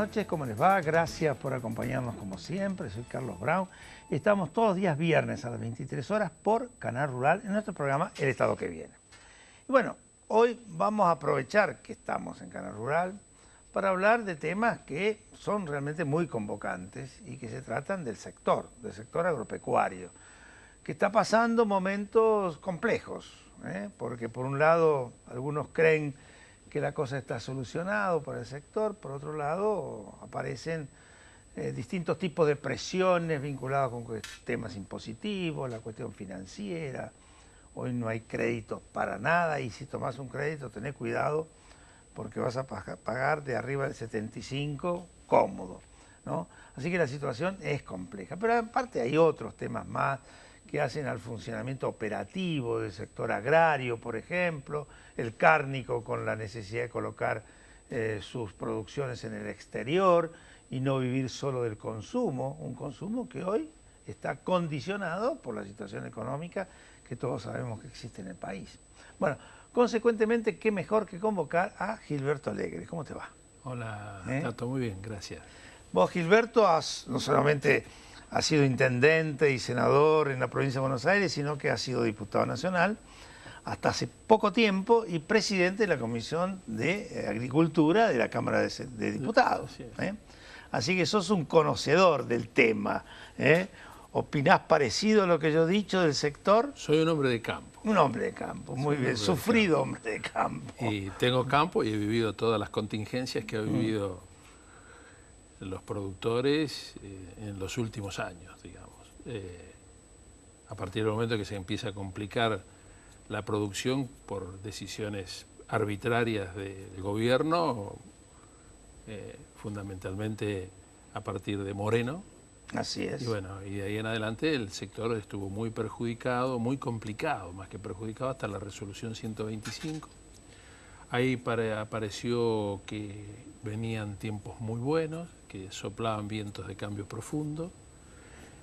noches, ¿cómo les va? Gracias por acompañarnos como siempre, soy Carlos Brown. Estamos todos los días viernes a las 23 horas por Canal Rural en nuestro programa El Estado que Viene. Y bueno, hoy vamos a aprovechar que estamos en Canal Rural para hablar de temas que son realmente muy convocantes y que se tratan del sector agropecuario, que está pasando momentos complejos, porque por un lado algunos creen que la cosa está solucionada por el sector, por otro lado aparecen distintos tipos de presiones vinculadas con temas impositivos, la cuestión financiera. Hoy no hay créditos para nada y si tomas un crédito tenés cuidado porque vas a pagar de arriba del 75 cómodo, ¿no? Así que la situación es compleja, pero aparte hay otros temas más que hacen al funcionamiento operativo del sector agrario, por ejemplo, el cárnico con la necesidad de colocar sus producciones en el exterior y no vivir solo del consumo, un consumo que hoy está condicionado por la situación económica que todos sabemos que existe en el país. Bueno, consecuentemente, qué mejor que convocar a Gilberto Alegre. ¿Cómo te va? Hola, Tato, muy bien, gracias. Vos, Gilberto, no solamente has sido intendente y senador en la provincia de Buenos Aires, sino que has sido diputado nacional hasta hace poco tiempo y presidente de la Comisión de Agricultura de la Cámara de Diputados. Así que sos un conocedor del tema. ¿Opinás parecido a lo que yo he dicho del sector? Soy un hombre de campo. Un hombre de campo, muy bien, sufrido hombre de campo. Y tengo campo y he vivido todas las contingencias que han vivido los productores en los últimos años, digamos. A partir del momento que se empieza a complicar la producción por decisiones arbitrarias del gobierno, fundamentalmente a partir de Moreno. Así es. Y bueno, y de ahí en adelante el sector estuvo muy perjudicado, muy complicado, más que perjudicado, hasta la resolución 125. Ahí apareció que venían tiempos muy buenos, que soplaban vientos de cambio profundo.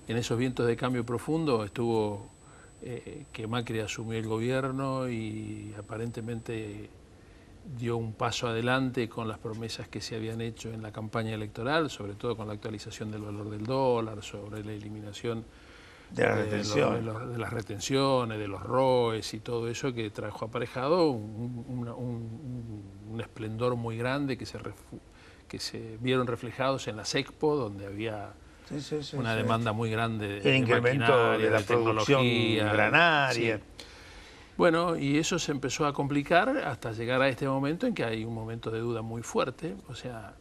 En esos vientos de cambio profundo estuvo que Macri asumió el gobierno y aparentemente dio un paso adelante con las promesas que se habían hecho en la campaña electoral, sobre todo con la actualización del valor del dólar, sobre la eliminación de las retenciones, de los ROEs y todo eso, que trajo aparejado un esplendor muy grande que se vieron reflejados en las Expo, donde había una demanda muy grande de incremento de la producción granaria. Sí. Bueno, y eso se empezó a complicar hasta llegar a este momento en que hay un momento de duda muy fuerte. O sea,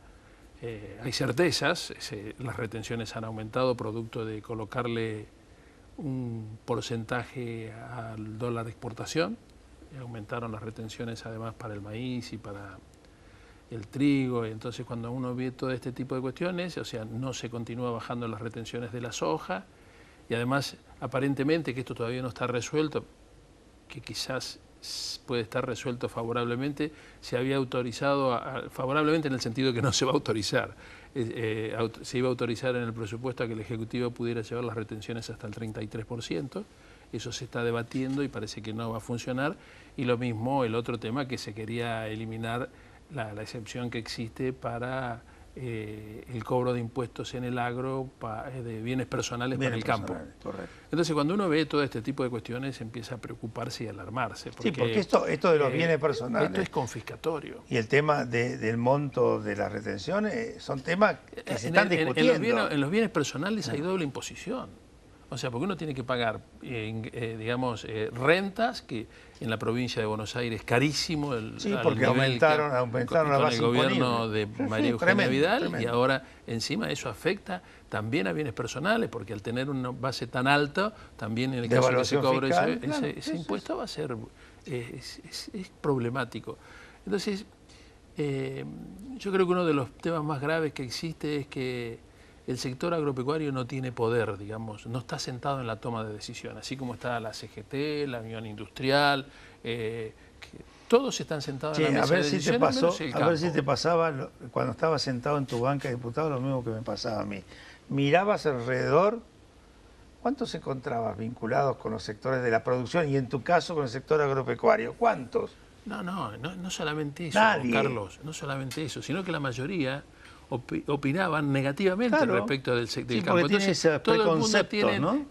hay certezas, las retenciones han aumentado producto de colocarle un porcentaje al dólar de exportación. Aumentaron las retenciones además para el maíz y para el trigo. Y entonces cuando uno ve todo este tipo de cuestiones, o sea, no se continúa bajando las retenciones de la soja. Y además, aparentemente, que esto todavía no está resuelto, que quizás puede estar resuelto favorablemente, se había autorizado, favorablemente en el sentido que no se va a autorizar, se iba a autorizar en el presupuesto a que el Ejecutivo pudiera llevar las retenciones hasta el 33%, eso se está debatiendo y parece que no va a funcionar, y lo mismo el otro tema que se quería eliminar la excepción que existe para el cobro de impuestos en el agro de bienes personales para el campo. Correcto. Entonces, cuando uno ve todo este tipo de cuestiones, empieza a preocuparse y alarmarse. Porque esto de los bienes personales... Esto es confiscatorio. Y el tema del monto de las retenciones son temas que se están discutiendo. En los bienes personales hay doble imposición. O sea, porque uno tiene que pagar, digamos, rentas, que en la provincia de Buenos Aires es carísimo. Sí, porque aumentaron la base con el gobierno de María Eugenia Vidal, tremendo. Y ahora encima eso afecta también a bienes personales, porque al tener una base tan alta, también en el caso de que se cobre ese impuesto va a ser es problemático. Entonces, yo creo que uno de los temas más graves que existe es que el sector agropecuario no tiene poder, digamos, no está sentado en la toma de decisión, así como está la CGT, la Unión Industrial, todos están sentados en la mesa de decisiones, a ver si te pasaba, cuando estabas sentado en tu banca de diputado, lo mismo que me pasaba a mí. Mirabas alrededor, ¿cuántos encontrabas vinculados con los sectores de la producción y en tu caso con el sector agropecuario? ¿Cuántos? No solamente eso, Nadie. Carlos, no solamente eso, sino que la mayoría opinaban negativamente respecto del campo. Entonces, todo el mundo tiene, ¿no?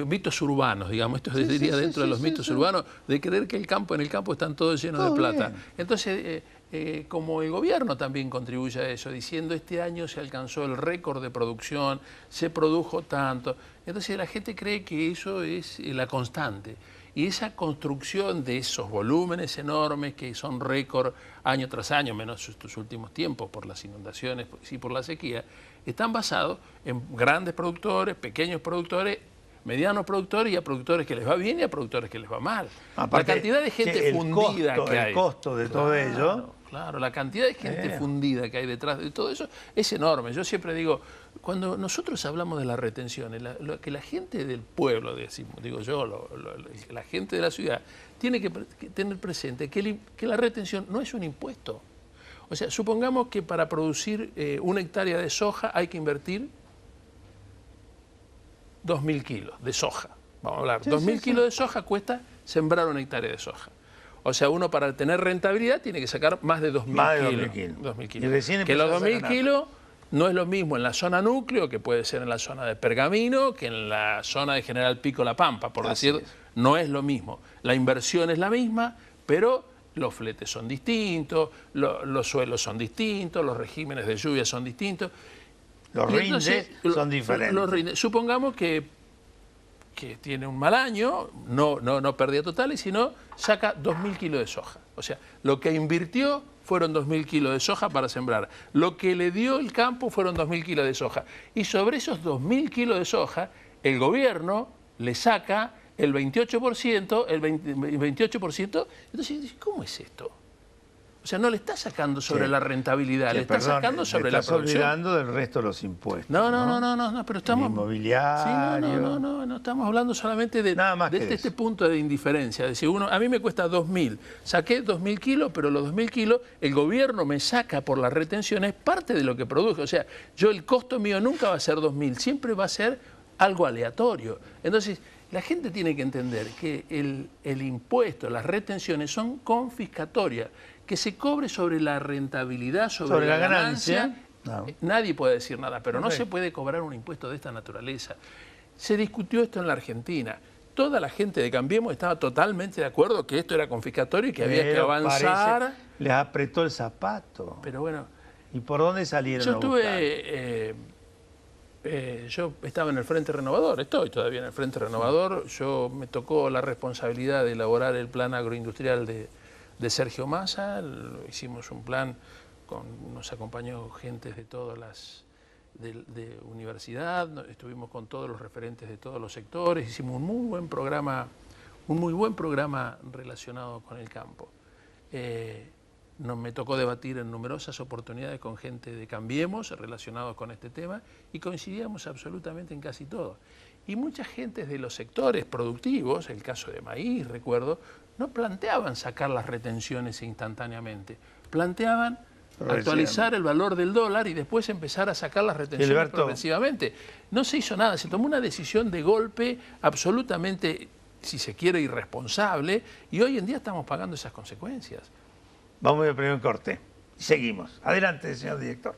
Mitos urbanos, digamos, esto se diría dentro de los mitos urbanos, de creer que en el campo están todos llenos de plata. Bien. Entonces, como el gobierno también contribuye a eso, diciendo este año se alcanzó el récord de producción, se produjo tanto. Entonces la gente cree que eso es la constante. Y esa construcción de esos volúmenes enormes que son récord año tras año, menos estos últimos tiempos por las inundaciones y por la sequía, están basados en grandes productores, pequeños productores, medianos productores y a productores que les va bien y a productores que les va mal. Aparte, la cantidad de gente fundida que hay. El costo de todo ello. Claro, la cantidad de gente fundida que hay detrás de todo eso es enorme. Yo siempre digo, cuando nosotros hablamos de las retenciones, lo que la gente del pueblo, digo yo, la gente de la ciudad, tiene que tener presente que la retención no es un impuesto. O sea, supongamos que para producir 1 hectárea de soja hay que invertir 2.000 kilos de soja. Vamos a hablar, 2.000 kilos de soja cuesta sembrar 1 hectárea de soja. O sea, uno para tener rentabilidad tiene que sacar más de 2.000 kilos. 2.000 kilos. Que los 2.000 kilos no es lo mismo en la zona núcleo, que puede ser en la zona de Pergamino, que en la zona de General Pico La Pampa, por decir, no es lo mismo. La inversión es la misma, pero los fletes son distintos, los suelos son distintos, los regímenes de lluvia son distintos. Los rindes son diferentes. Supongamos que tiene un mal año, no pérdida total, sino saca 2.000 kilos de soja. O sea, lo que invirtió fueron 2.000 kilos de soja para sembrar. Lo que le dio el campo fueron 2.000 kilos de soja. Y sobre esos 2.000 kilos de soja, el gobierno le saca el 28%, el 28%. Entonces, ¿cómo es esto? O sea, no le está sacando sobre la rentabilidad, le está sacando sobre la producción. Estás olvidando del resto de los impuestos. No, pero estamos... El inmobiliario... Sí, no, estamos hablando solamente de este punto de indiferencia. Es decir, a mí me cuesta 2.000, saqué 2.000 kilos, pero los 2.000 kilos el gobierno me saca por las retenciones parte de lo que produje. O sea, el costo mío nunca va a ser 2.000, siempre va a ser algo aleatorio. Entonces, la gente tiene que entender que el impuesto, las retenciones son confiscatorias. Que se cobre sobre la rentabilidad, sobre la ganancia, nadie puede decir nada, pero no se puede cobrar un impuesto de esta naturaleza. Se discutió esto en la Argentina. Toda la gente de Cambiemos estaba totalmente de acuerdo que esto era confiscatorio y que había que avanzar. Les apretó el zapato. Pero bueno... ¿Y por dónde salieron a buscar? Yo estaba en el Frente Renovador, estoy todavía en el Frente Renovador. Me tocó la responsabilidad de elaborar el plan agroindustrial de Sergio Massa. Hicimos un plan, nos acompañó gente de todas las de universidad, estuvimos con todos los referentes de todos los sectores, hicimos un muy buen programa relacionado con el campo. Me tocó debatir en numerosas oportunidades con gente de Cambiemos relacionados con este tema y coincidíamos absolutamente en casi todo. Y mucha gente de los sectores productivos, el caso de maíz, recuerdo, no planteaban sacar las retenciones instantáneamente, planteaban actualizar el valor del dólar y después empezar a sacar las retenciones progresivamente. No se hizo nada, se tomó una decisión de golpe absolutamente, si se quiere, irresponsable, y hoy en día estamos pagando esas consecuencias. Vamos al primer corte y seguimos. Adelante, señor director.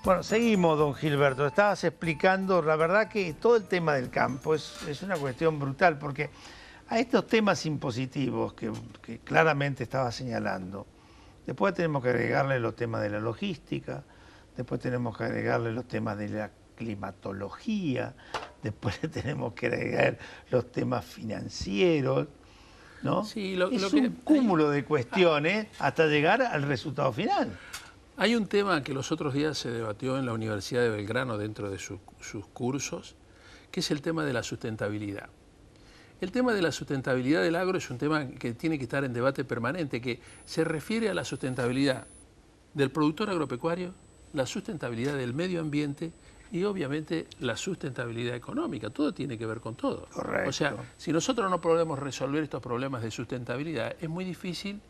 Bueno, seguimos, don Gilberto. Estabas explicando, la verdad que todo el tema del campo es una cuestión brutal, porque a estos temas impositivos que claramente estaba señalando, después tenemos que agregarle los temas de la logística, después tenemos que agregarle los temas de la climatología, después le tenemos que agregar los temas financieros, ¿no? Sí, es un cúmulo de cuestiones hasta llegar al resultado final. Hay un tema que los otros días se debatió en la Universidad de Belgrano dentro de sus cursos, que es el tema de la sustentabilidad. El tema de la sustentabilidad del agro es un tema que tiene que estar en debate permanente, que se refiere a la sustentabilidad del productor agropecuario, la sustentabilidad del medio ambiente y obviamente la sustentabilidad económica. Todo tiene que ver con todo. Correcto. O sea, si nosotros no podemos resolver estos problemas de sustentabilidad, es muy difícil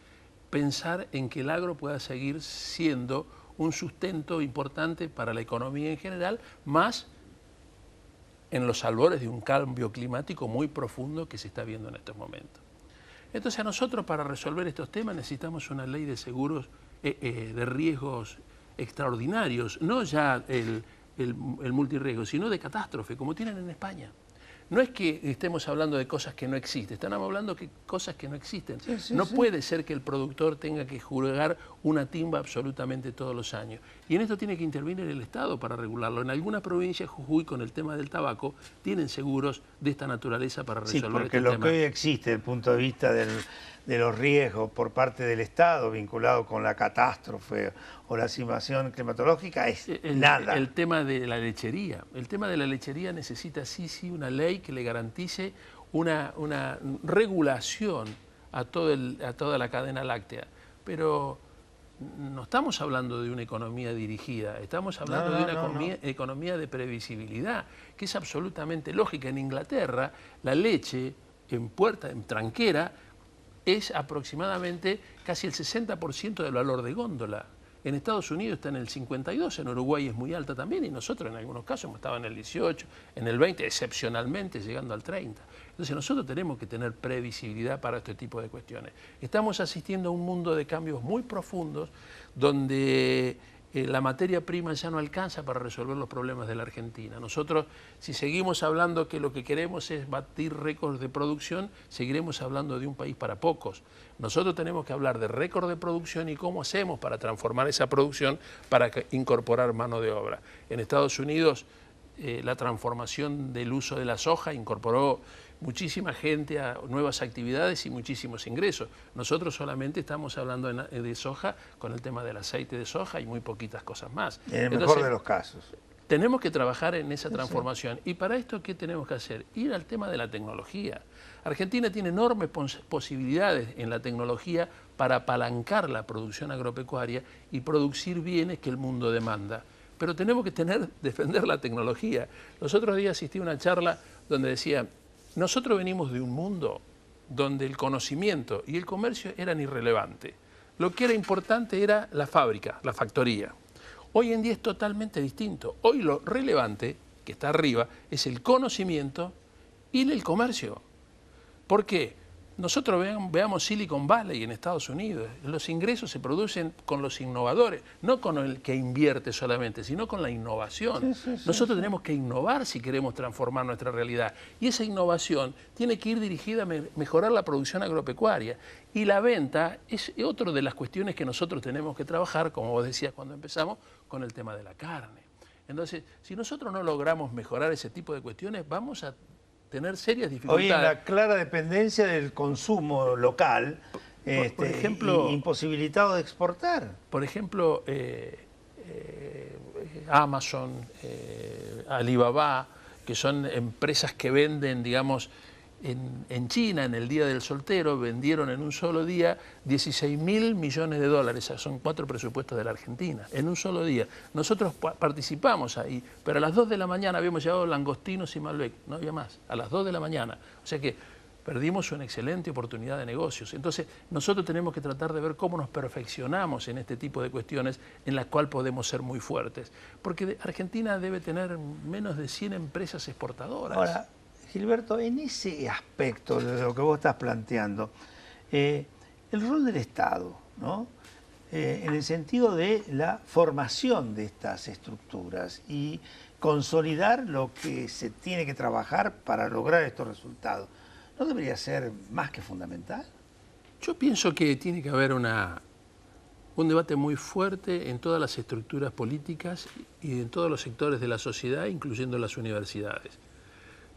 pensar en que el agro pueda seguir siendo un sustento importante para la economía en general, más en los albores de un cambio climático muy profundo que se está viendo en estos momentos. Entonces a nosotros para resolver estos temas necesitamos una ley de seguros de riesgos extraordinarios, no ya el multirriesgo, sino de catástrofe, como tienen en España. No es que estemos hablando de cosas que no existen, estamos hablando de cosas que no existen. No puede ser que el productor tenga que jugar una timba absolutamente todos los años. Y en esto tiene que intervenir el Estado para regularlo. En algunas provincias, Jujuy, con el tema del tabaco, tienen seguros de esta naturaleza para resolver este tema. Sí, porque lo que hoy existe desde el punto de vista de los riesgos por parte del Estado vinculado con la catástrofe o la situación climatológica es nada. El tema de la lechería. El tema de la lechería necesita sí una ley que le garantice una regulación a toda la cadena láctea. Pero no estamos hablando de una economía dirigida, estamos hablando de una economía de previsibilidad, que es absolutamente lógica. En Inglaterra, la leche en tranquera, es aproximadamente casi el 60% del valor de góndola. En Estados Unidos está en el 52%, en Uruguay es muy alta también, y nosotros en algunos casos hemos estado en el 18%, en el 20%, excepcionalmente llegando al 30%. Entonces nosotros tenemos que tener previsibilidad para este tipo de cuestiones. Estamos asistiendo a un mundo de cambios muy profundos, donde la materia prima ya no alcanza para resolver los problemas de la Argentina. Nosotros, si seguimos hablando que lo que queremos es batir récords de producción, seguiremos hablando de un país para pocos. Nosotros tenemos que hablar de récord de producción y cómo hacemos para transformar esa producción para incorporar mano de obra. En Estados Unidos, la transformación del uso de la soja incorporó muchísima gente a nuevas actividades y muchísimos ingresos. Nosotros solamente estamos hablando de soja con el tema del aceite de soja y muy poquitas cosas más. En el mejor de los casos. Tenemos que trabajar en esa transformación. Y para esto, ¿qué tenemos que hacer? Ir al tema de la tecnología. Argentina tiene enormes posibilidades en la tecnología para apalancar la producción agropecuaria y producir bienes que el mundo demanda. Pero tenemos que defender la tecnología. Los otros días asistí a una charla donde decía: nosotros venimos de un mundo donde el conocimiento y el comercio eran irrelevantes. Lo que era importante era la fábrica, la factoría. Hoy en día es totalmente distinto. Hoy lo relevante, que está arriba, es el conocimiento y el comercio. ¿Por qué? Nosotros veamos Silicon Valley en Estados Unidos. Los ingresos se producen con los innovadores, no con el que invierte solamente, sino con la innovación. Nosotros tenemos que innovar si queremos transformar nuestra realidad. Y esa innovación tiene que ir dirigida a mejorar la producción agropecuaria. Y la venta es otra de las cuestiones que nosotros tenemos que trabajar, como vos decías cuando empezamos, con el tema de la carne. Entonces, si nosotros no logramos mejorar ese tipo de cuestiones, vamos a tener serias dificultades. Hoy en la clara dependencia del consumo local, por ejemplo, imposibilitado de exportar. Por ejemplo, Amazon, Alibaba, que son empresas que venden, digamos, en China, en el Día del Soltero, vendieron en un solo día 16.000 millones de dólares. Son 4 presupuestos de la Argentina, en un solo día. Nosotros participamos ahí, pero a las 2 de la mañana habíamos llevado langostinos y Malbec, no había más, a las 2 de la mañana. O sea que perdimos una excelente oportunidad de negocios. Entonces, nosotros tenemos que tratar de ver cómo nos perfeccionamos en este tipo de cuestiones en las cuales podemos ser muy fuertes. Porque Argentina debe tener menos de 100 empresas exportadoras. Ahora, Gilberto, en ese aspecto de lo que vos estás planteando, el rol del Estado, ¿no? En el sentido de la formación de estas estructuras y consolidar lo que se tiene que trabajar para lograr estos resultados, ¿no debería ser más que fundamental? Yo pienso que tiene que haber un debate muy fuerte en todas las estructuras políticas y en todos los sectores de la sociedad, incluyendo las universidades.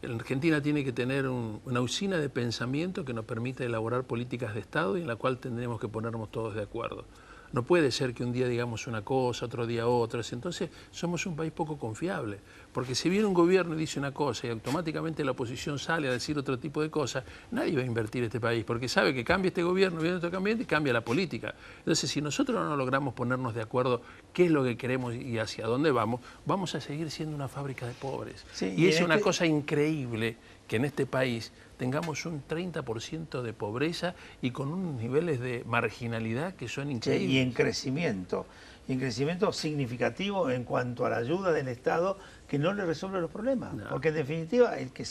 En Argentina tiene que tener una usina de pensamiento que nos permita elaborar políticas de Estado y en la cual tendremos que ponernos todos de acuerdo. No puede ser que un día digamos una cosa, otro día otra. Entonces somos un país poco confiable. Porque si viene un gobierno y dice una cosa y automáticamente la oposición sale a decir otro tipo de cosas, nadie va a invertir este país, porque sabe que cambia este gobierno, viene otro cambiante y cambia la política. Entonces, si nosotros no logramos ponernos de acuerdo qué es lo que queremos y hacia dónde vamos, vamos a seguir siendo una fábrica de pobres. Sí, y es una cosa increíble que en este país tengamos un 30% de pobreza y con unos niveles de marginalidad que son increíbles. Y en crecimiento significativo en cuanto a la ayuda del Estado que no le resuelve los problemas. No. Porque en definitiva el que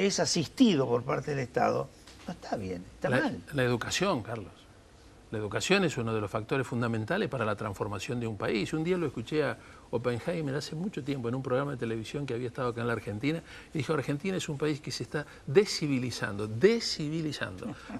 es asistido por parte del Estado no está bien, está mal. La educación, Carlos. La educación es uno de los factores fundamentales para la transformación de un país. Un día lo escuché a Oppenheimer hace mucho tiempo en un programa de televisión que había estado acá en la Argentina y dijo: Argentina es un país que se está descivilizando.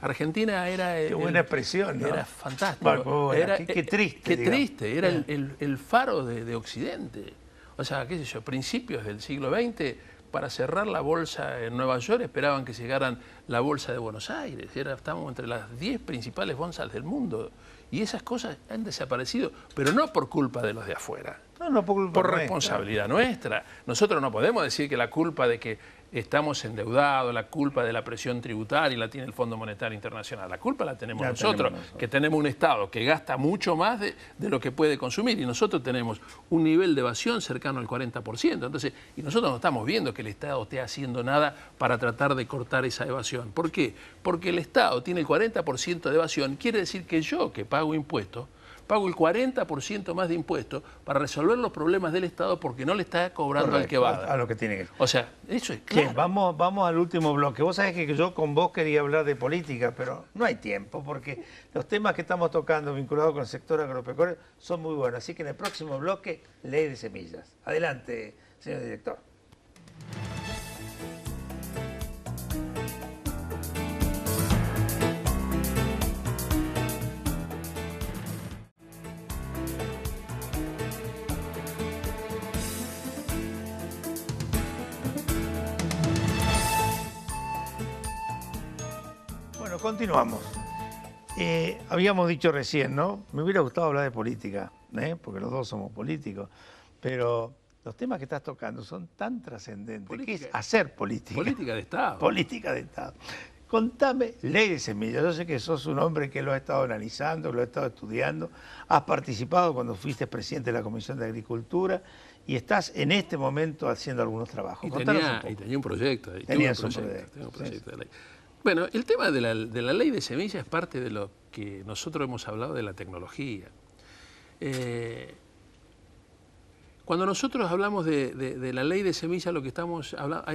Argentina era... Qué buena expresión, ¿no? Era fantástico. Qué triste. Qué triste, era el faro de Occidente. O sea, qué sé yo, principios del siglo XX, para cerrar la bolsa en Nueva York esperaban que llegaran la bolsa de Buenos Aires. Estábamos entre las 10 principales bolsas del mundo. Y esas cosas han desaparecido, pero no por culpa de los de afuera. No, por responsabilidad nuestra. Nosotros no podemos decir que la culpa de que estamos endeudados, la culpa de la presión tributaria la tiene el Fondo Monetario Internacional. La culpa la tenemos nosotros, que tenemos un Estado que gasta mucho más de lo que puede consumir y nosotros tenemos un nivel de evasión cercano al 40%. Entonces, y nosotros no estamos viendo que el Estado esté haciendo nada para tratar de cortar esa evasión. ¿Por qué? Porque el Estado tiene el 40% de evasión, quiere decir que yo, que pago impuestos, pago el 40% más de impuestos para resolver los problemas del Estado porque no le está cobrando al que va. A lo que tiene que... O sea, eso es claro. Bien, vamos al último bloque. Vos sabés que yo con vos quería hablar de política, pero no hay tiempo porque los temas que estamos tocando vinculados con el sector agropecuario son muy buenos. Así que en el próximo bloque, ley de semillas. Adelante, señor director. Continuamos. Habíamos dicho recién, ¿no? Me hubiera gustado hablar de política, porque los dos somos políticos, pero los temas que estás tocando son tan trascendentes. ¿Qué es hacer política? Política de Estado. Política de Estado. Contame, ley de semillas. Yo sé que sos un hombre que lo ha estado analizando, que lo ha estado estudiando. Has participado cuando fuiste presidente de la Comisión de Agricultura y estás en este momento haciendo algunos trabajos. Y tenía un proyecto. Tengo un proyecto de ley. Bueno, el tema de la ley de semillas es parte de lo que nosotros hemos hablado de la tecnología. Cuando nosotros hablamos de la ley de semillas, lo que estamos hablando...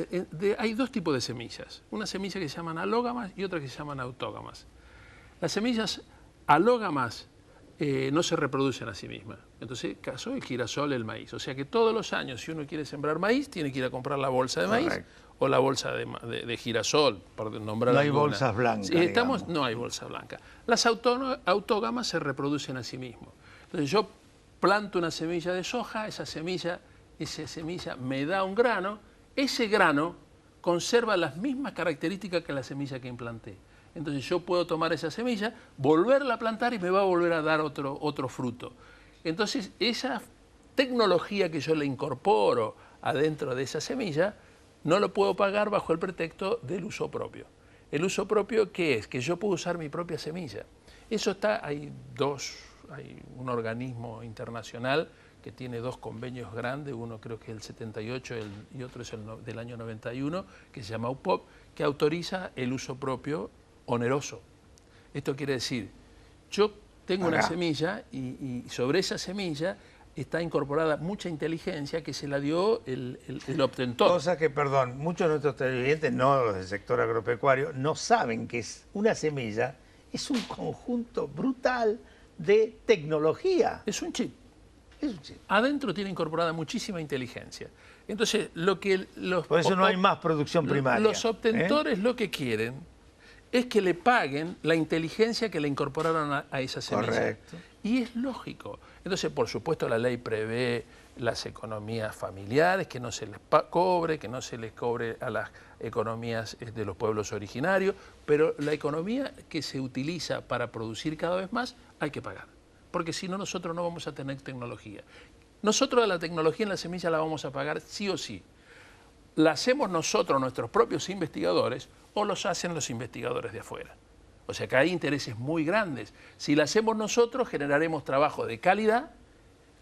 hay dos tipos de semillas. Una semilla que se llaman alógamas y otra que se llaman autógamas. Las semillas alógamas no se reproducen a sí mismas. Entonces, caso el girasol, el maíz. O sea que todos los años, si uno quiere sembrar maíz, tiene que ir a comprar la bolsa de maíz. Correcto. O la bolsa de girasol, por nombrar No alguna. hay bolsas blancas. No hay bolsa blanca. Las autógamas se reproducen a sí mismos. Entonces yo planto una semilla de soja, esa semilla me da un grano, ese grano conserva las mismas características que la semilla que implanté. Entonces yo puedo tomar esa semilla, volverla a plantar y me va a volver a dar otro fruto. Entonces esa tecnología que yo le incorporo adentro de esa semilla, no lo puedo pagar bajo el pretexto del uso propio. ¿El uso propio qué es? Que yo puedo usar mi propia semilla. Eso hay un organismo internacional que tiene dos convenios grandes, uno creo que es el 78 y otro es el del año 91, que se llama UPOP, que autoriza el uso propio oneroso. Esto quiere decir, yo tengo una semilla y sobre esa semilla está incorporada mucha inteligencia que se la dio el obtentor. Cosa que, perdón, muchos de nuestros televidentes, no los del sector agropecuario, no saben que una semilla es un conjunto brutal de tecnología. Es un chip. Es un chip. Adentro tiene incorporada muchísima inteligencia. Entonces, por eso no hay más producción primaria. Los obtentores lo que quieren es que le paguen la inteligencia que le incorporaron a esa semilla. Correcto. Y es lógico. Entonces, por supuesto, la ley prevé las economías familiares, que no se les cobre, que no se les cobre a las economías de los pueblos originarios, pero la economía que se utiliza para producir cada vez más hay que pagar. porque si no nosotros no vamos a tener tecnología. Nosotros la tecnología en la semilla la vamos a pagar sí o sí. ¿La hacemos nosotros, nuestros propios investigadores, o los hacen los investigadores de afuera? O sea que hay intereses muy grandes. Si la hacemos nosotros, generaremos trabajo de calidad,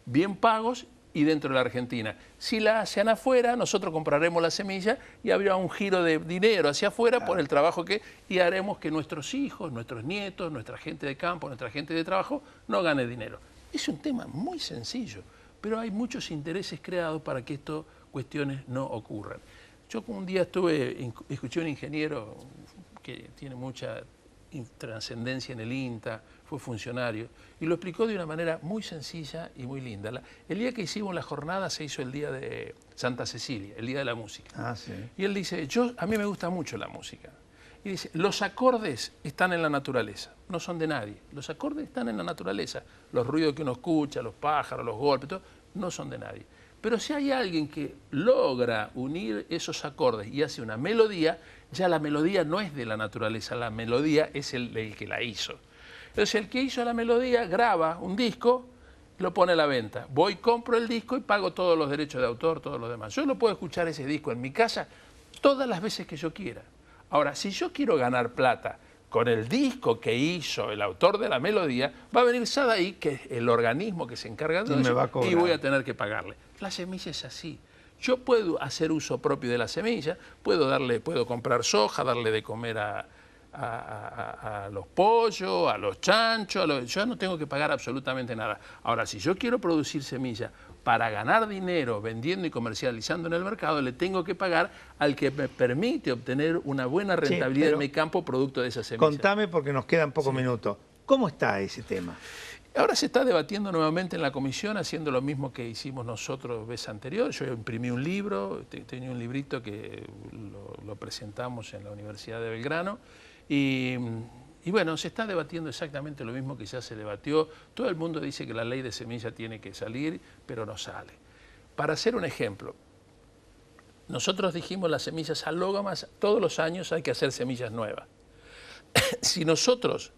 bien pagos y dentro de la Argentina. Si la hacen afuera, nosotros compraremos la semilla y habrá un giro de dinero hacia afuera por el trabajo y haremos que nuestros hijos, nuestros nietos, nuestra gente de campo, nuestra gente de trabajo no gane dinero. Es un tema muy sencillo, pero hay muchos intereses creados para que estas cuestiones no ocurran. Yo un día escuché a un ingeniero que tiene mucha trascendencia en el INTA, fue funcionario, y lo explicó de una manera muy sencilla y muy linda. El día que hicimos la jornada se hizo el día de Santa Cecilia, el día de la música. Ah, sí. Y él dice, a mí me gusta mucho la música. Y dice, los acordes están en la naturaleza, no son de nadie. Los acordes están en la naturaleza. Los ruidos que uno escucha, los pájaros, los golpes, todo, no son de nadie. Pero si hay alguien que logra unir esos acordes y hace una melodía, ya la melodía no es de la naturaleza, la melodía es el que la hizo. Entonces el que hizo la melodía graba un disco, lo pone a la venta. Voy, compro el disco y pago todos los derechos de autor, todos los demás. Yo lo puedo escuchar ese disco en mi casa todas las veces que yo quiera. Ahora, si yo quiero ganar plata con el disco que hizo el autor de la melodía, va a venir Sadaí, que es el organismo que se encarga de eso, y voy a tener que pagarle. La semilla es así. Yo puedo hacer uso propio de la semilla, puedo comprar soja, darle de comer a los pollos, a los chanchos, yo no tengo que pagar absolutamente nada. Ahora, si yo quiero producir semilla para ganar dinero vendiendo y comercializando en el mercado, le tengo que pagar al que me permite obtener una buena rentabilidad en mi campo producto de esa semilla. Contame, porque nos quedan pocos minutos. ¿Cómo está ese tema? Ahora se está debatiendo nuevamente en la comisión, haciendo lo mismo que hicimos nosotros vez anterior. Yo imprimí un libro, tenía un librito que lo presentamos en la Universidad de Belgrano, y bueno, se está debatiendo exactamente lo mismo que ya se debatió. Todo el mundo dice que la ley de semilla tiene que salir, pero no sale. Para hacer un ejemplo, nosotros dijimos las semillas alógamas, todos los años hay que hacer semillas nuevas. Si nosotros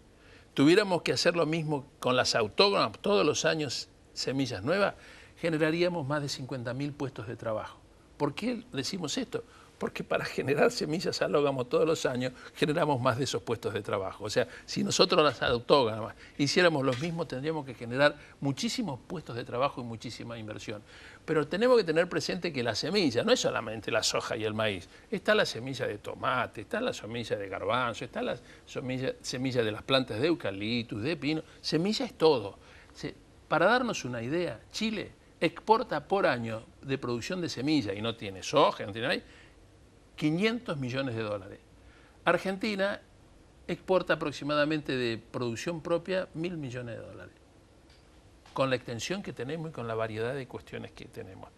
tuviéramos que hacer lo mismo con las autógramas, todos los años semillas nuevas, generaríamos más de 50.000 puestos de trabajo. ¿Por qué decimos esto? Porque para generar semillas alógamos todos los años, generamos más de esos puestos de trabajo. O sea, si nosotros las autógramas hiciéramos lo mismo, tendríamos que generar muchísimos puestos de trabajo y muchísima inversión. Pero tenemos que tener presente que la semilla no es solamente la soja y el maíz. Está la semilla de tomate, está la semilla de garbanzo, está la semilla de las plantas de eucaliptus, de pino. Semilla es todo. Para darnos una idea, Chile exporta por año de producción de semilla, y no tiene soja, no tiene maíz, 500 millones de dólares. Argentina exporta aproximadamente de producción propia 1.000 millones de dólares. Con la extensión que tenemos y con la variedad de cuestiones que tenemos.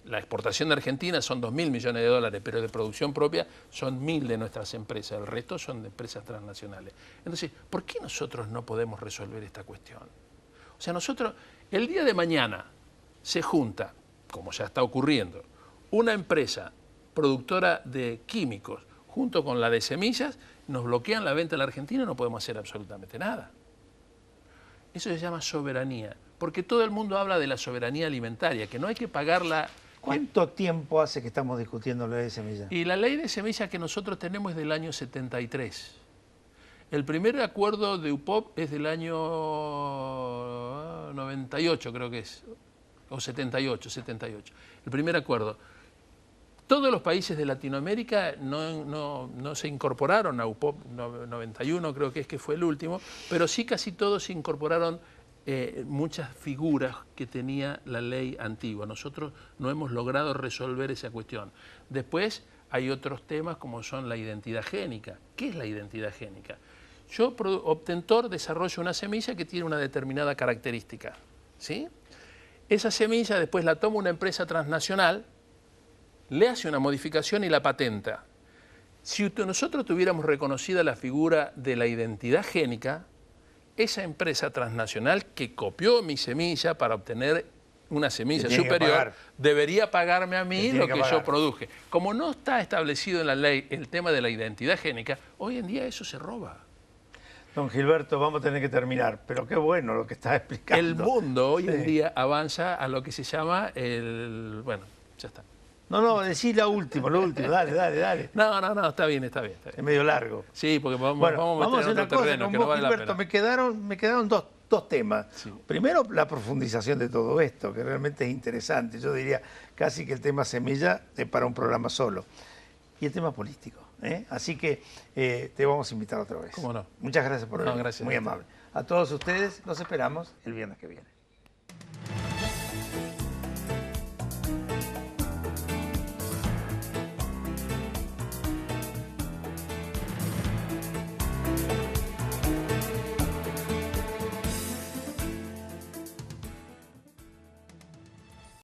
La exportación de Argentina son 2.000 millones de dólares, pero de producción propia son 1.000 de nuestras empresas. El resto son de empresas transnacionales. Entonces, ¿por qué nosotros no podemos resolver esta cuestión? O sea, nosotros, el día de mañana se junta, como ya está ocurriendo, una empresa productora de químicos junto con la de semillas, nos bloquean la venta a la Argentina y no podemos hacer absolutamente nada. Eso se llama soberanía, porque todo el mundo habla de la soberanía alimentaria, que no hay que pagarla. ¿Cuánto tiempo hace que estamos discutiendo la ley de semilla? Y la ley de semillas que nosotros tenemos es del año 73. El primer acuerdo de UPOP es del año 98, creo que es, o 78. El primer acuerdo. Todos los países de Latinoamérica no se incorporaron a UPOP 91, creo que fue el último, pero sí casi todos se incorporaron muchas figuras que tenía la ley antigua. Nosotros no hemos logrado resolver esa cuestión. Después hay otros temas como son la identidad génica. ¿Qué es la identidad génica? Yo, obtentor, desarrollo una semilla que tiene una determinada característica, ¿sí? Esa semilla después la toma una empresa transnacional, le hace una modificación y la patenta. Si nosotros tuviéramos reconocida la figura de la identidad génica, esa empresa transnacional que copió mi semilla para obtener una semilla superior, debería pagarme a mí lo que yo produje. Como no está establecido en la ley el tema de la identidad génica, hoy en día eso se roba. Don Gilberto, vamos a tener que terminar, pero qué bueno lo que estás explicando. El mundo hoy en día avanza a lo que se llama el... Bueno, ya está. No, decí lo último, dale. No, está bien. Es medio largo. Sí, porque vamos a meter en otro terreno que no vale la Gilberto, pena. me quedaron dos temas. Sí. Primero, la profundización de todo esto, que realmente es interesante. Yo diría casi que el tema semilla es para un programa solo. Y el tema político. Así que te vamos a invitar otra vez. ¿Cómo no? Muchas gracias por venir. Gracias. Muy amable. A todos ustedes los esperamos el viernes que viene.